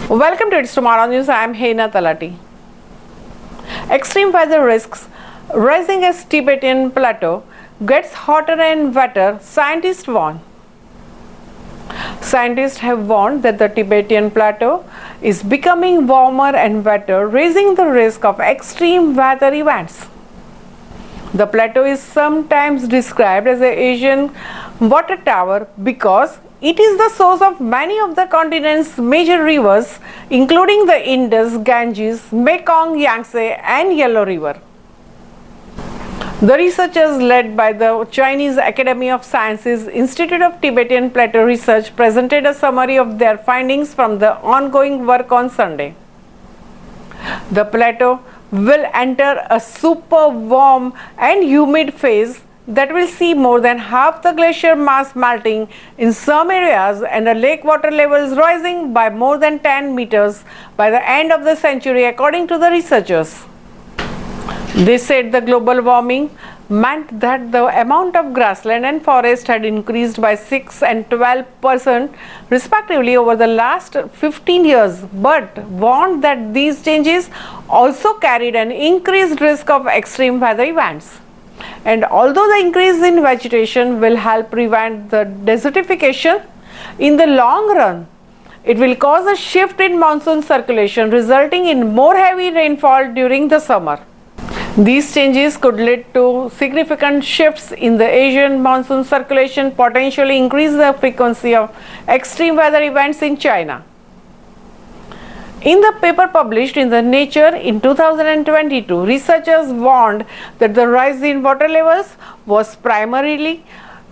Welcome to It's Tomorrow News. I am Heina Talati. Extreme weather risks rising as Tibetan Plateau gets hotter and wetter, scientists warn. Scientists have warned that the Tibetan Plateau is becoming warmer and wetter, raising the risk of extreme weather events. The plateau is sometimes described as an Asian water tower because it is the source of many of the continent's major rivers, including the Indus, Ganges, Mekong, Yangtze and Yellow River. The researchers led by the Chinese Academy of Sciences Institute of Tibetan Plateau Research presented a summary of their findings from the ongoing work on Sunday. The plateau will enter a super warm and humid phase that will see more than half the glacier mass melting in some areas and the lake water levels rising by more than 10 meters by the end of the century, according to the researchers. They said the global warming meant that the amount of grassland and forest had increased by 6 and 12% respectively over the last 15 years, but warned that these changes also carried an increased risk of extreme weather events. And although the increase in vegetation will help prevent the desertification, in the long run, it will cause a shift in monsoon circulation, resulting in more heavy rainfall during the summer. These changes could lead to significant shifts in the Asian monsoon circulation, potentially increase the frequency of extreme weather events in China. In the paper published in the Nature in 2022, researchers warned that the rise in water levels was primarily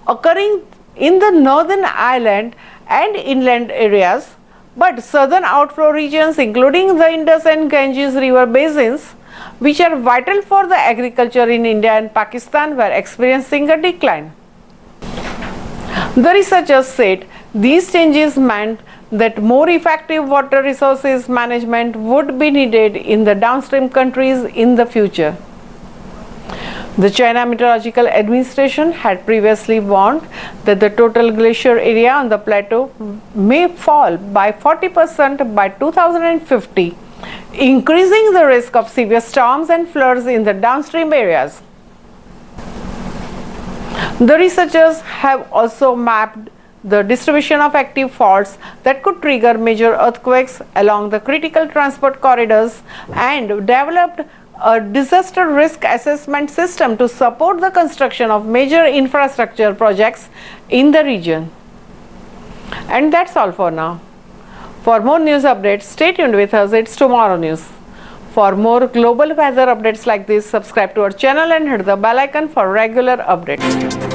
occurring in the northern island and inland areas, but southern outflow regions, including the Indus and Ganges river basins, which are vital for the agriculture in India and Pakistan, were experiencing a decline. The researchers said these changes meant that more effective water resources management would be needed in the downstream countries in the future. The China Meteorological Administration had previously warned that the total glacier area on the plateau may fall by 40% by 2050, increasing the risk of severe storms and floods in the downstream areas. The researchers have also mapped the distribution of active faults that could trigger major earthquakes along the critical transport corridors and developed a disaster risk assessment system to support the construction of major infrastructure projects in the region. And that's all for now. For more news updates, stay tuned with us. It's Tomorrow News. For more global weather updates like this, subscribe to our channel and hit the bell icon for regular updates.